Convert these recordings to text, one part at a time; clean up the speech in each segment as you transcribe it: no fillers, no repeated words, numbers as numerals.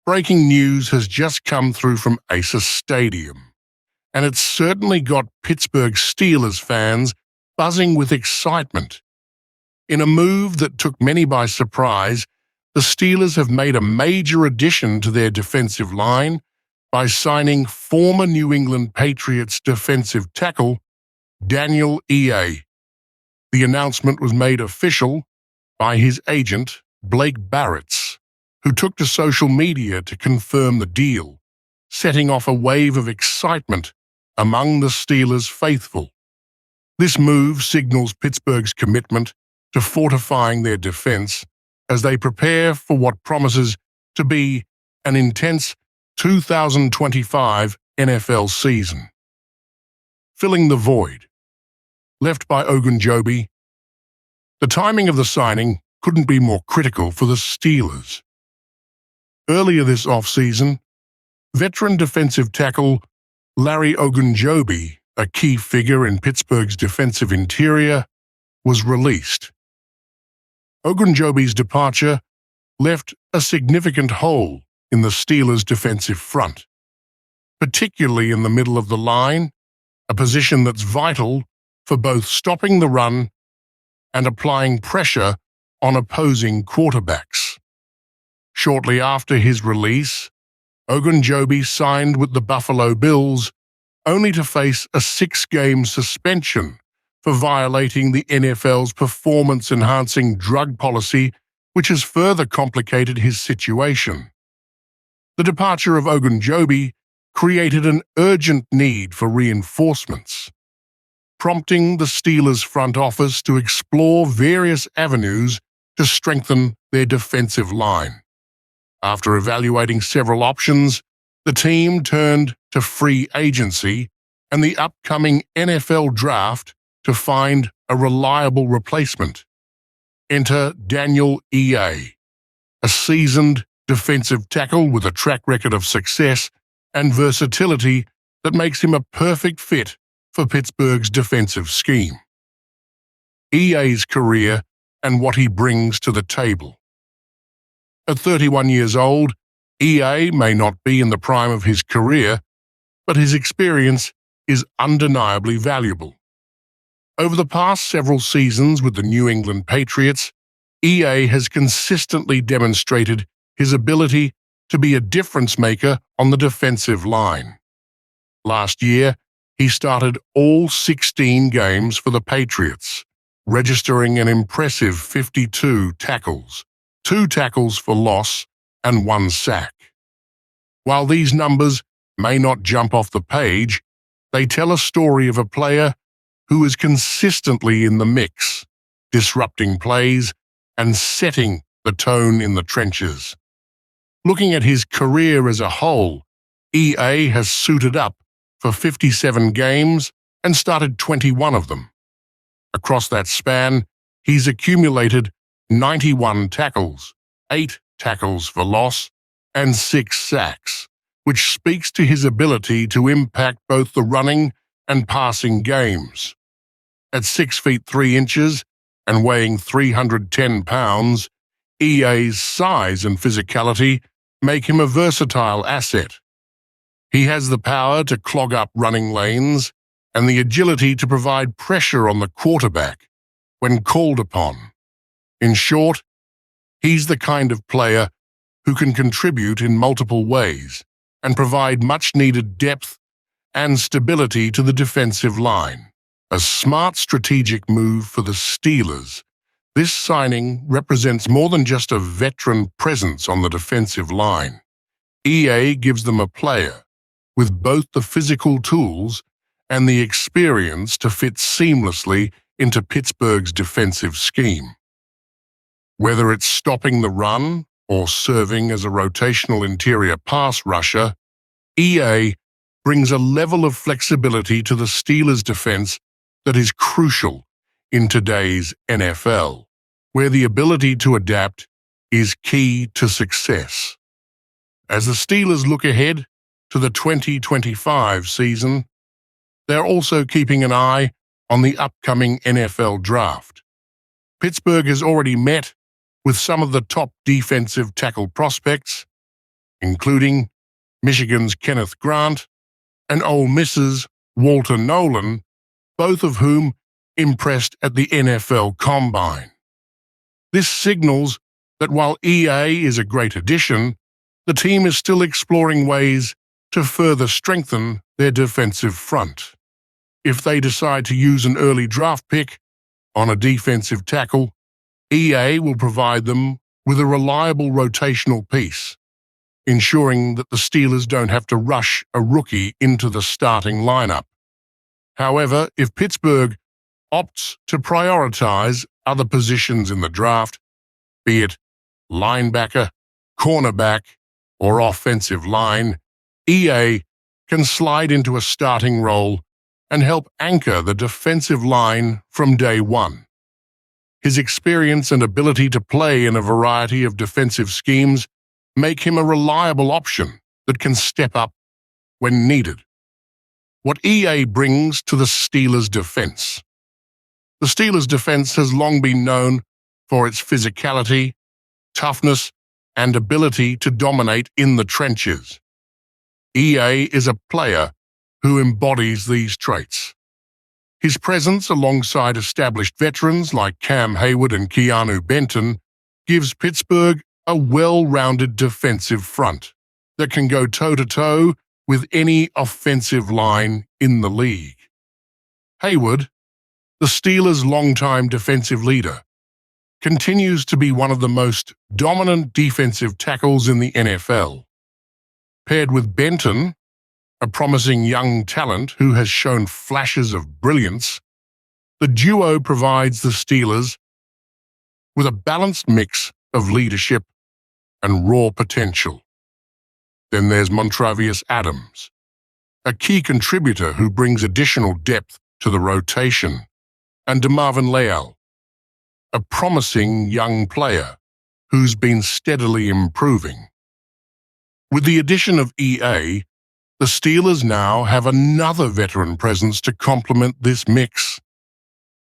Breaking news has just come through from Acer Stadium, and it's certainly got Pittsburgh Steelers fans buzzing with excitement. In a move that took many by surprise, the Steelers have made a major addition to their defensive line by signing former New England Patriots defensive tackle Daniel E.A. The announcement was made official by his agent, Blake Barretts, who took to social media to confirm the deal, setting off a wave of excitement among the Steelers' faithful. This move signals Pittsburgh's commitment to fortifying their defense as they prepare for what promises to be an intense 2025 NFL season. Filling the void left by Ogunjobi, the timing of the signing couldn't be more critical for the Steelers. Earlier this offseason, veteran defensive tackle Larry Ogunjobi, a key figure in Pittsburgh's defensive interior, was released. Ogunjobi's departure left a significant hole in the Steelers' defensive front, particularly in the middle of the line, a position that's vital for both stopping the run and applying pressure on opposing quarterbacks. Shortly after his release, Ogunjobi signed with the Buffalo Bills, only to face a 6-game suspension for violating the NFL's performance-enhancing drug policy, which has further complicated his situation. The departure of Ogunjobi created an urgent need for reinforcements, prompting the Steelers' front office to explore various avenues to strengthen their defensive line. After evaluating several options, the team turned to free agency and the upcoming NFL draft to find a reliable replacement. Enter Daniel E.A., a seasoned defensive tackle with a track record of success and versatility that makes him a perfect fit for Pittsburgh's defensive scheme. E.A.'s career and what he brings to the table. At 31 years old, E.A. may not be in the prime of his career, but his experience is undeniably valuable. Over the past several seasons with the New England Patriots, E.A. has consistently demonstrated his ability to be a difference maker on the defensive line. Last year, he started all 16 games for the Patriots, registering an impressive 52 tackles, 2 tackles for loss, and 1 sack. While these numbers may not jump off the page, they tell a story of a player who is consistently in the mix, disrupting plays and setting the tone in the trenches. Looking at his career as a whole, E.A. has suited up for 57 games and started 21 of them. Across that span, he's accumulated 91 tackles, 8 tackles for loss, and 6 sacks, which speaks to his ability to impact both the running and passing games. At 6 feet 3 inches and weighing 310 pounds, E.A.'s size and physicality make him a versatile asset. He has the power to clog up running lanes and the agility to provide pressure on the quarterback when called upon. In short, he's the kind of player who can contribute in multiple ways and provide much-needed depth and stability to the defensive line. A smart strategic move for the Steelers. This signing represents more than just a veteran presence on the defensive line. E.A. gives them a player with both the physical tools and the experience to fit seamlessly into Pittsburgh's defensive scheme. Whether it's stopping the run or serving as a rotational interior pass rusher, E.A. brings a level of flexibility to the Steelers' defense that is crucial in today's NFL, where the ability to adapt is key to success. As the Steelers look ahead to the 2025 season, they're also keeping an eye on the upcoming NFL draft. Pittsburgh has already met with some of the top defensive tackle prospects, including Michigan's Kenneth Grant and Ole Miss's Walter Nolan, both of whom impressed at the NFL Combine. This signals that while EA is a great addition, the team is still exploring ways to further strengthen their defensive front. If they decide to use an early draft pick on a defensive tackle, EA will provide them with a reliable rotational piece, ensuring that the Steelers don't have to rush a rookie into the starting lineup. However, if Pittsburgh opts to prioritize other positions in the draft, be it linebacker, cornerback, or offensive line, EA can slide into a starting role and help anchor the defensive line from day one. His experience and ability to play in a variety of defensive schemes make him a reliable option that can step up when needed. What EA brings to the Steelers' defense. The Steelers' defense has long been known for its physicality, toughness, and ability to dominate in the trenches. EA is a player who embodies these traits. His presence alongside established veterans like Cam Hayward and Keanu Benton gives Pittsburgh a well-rounded defensive front that can go toe-to-toe with any offensive line in the league. Hayward, the Steelers' longtime defensive leader, continues to be one of the most dominant defensive tackles in the NFL. Paired with Benton, a promising young talent who has shown flashes of brilliance, the duo provides the Steelers with a balanced mix of leadership and raw potential. Then there's Montravius Adams, a key contributor who brings additional depth to the rotation, and DeMarvin Leal, a promising young player who's been steadily improving. With the addition of EA, the Steelers now have another veteran presence to complement this mix.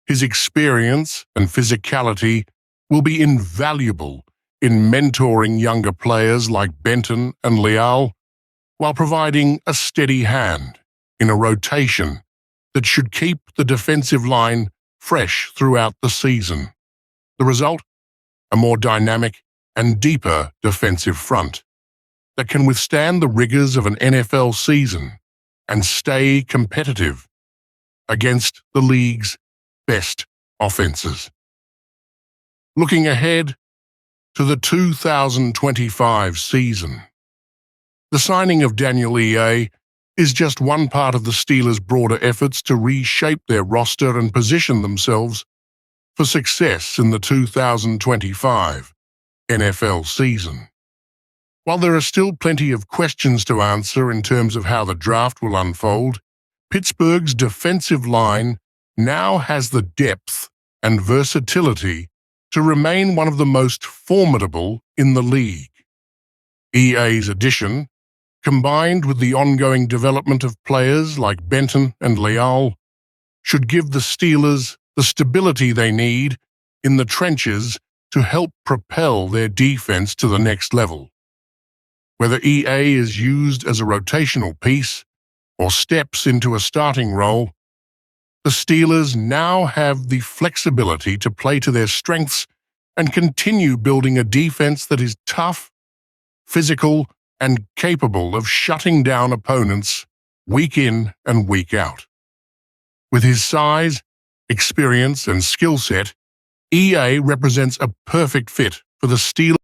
His experience and physicality will be invaluable in mentoring younger players like Benton and Leal, while providing a steady hand in a rotation that should keep the defensive line fresh throughout the season. The result? A more dynamic and deeper defensive front that can withstand the rigors of an NFL season and stay competitive against the league's best offenses. Looking ahead to the 2025 season, the signing of Daniel EA is just one part of the Steelers' broader efforts to reshape their roster and position themselves for success in the 2025 NFL season. While there are still plenty of questions to answer in terms of how the draft will unfold, Pittsburgh's defensive line now has the depth and versatility to remain one of the most formidable in the league. EA's addition, combined with the ongoing development of players like Benton and Leal, should give the Steelers the stability they need in the trenches to help propel their defense to the next level. Whether EA is used as a rotational piece or steps into a starting role, the Steelers now have the flexibility to play to their strengths and continue building a defense that is tough, physical, and capable of shutting down opponents week in and week out. With his size, experience, and skill set, EA represents a perfect fit for the Steelers.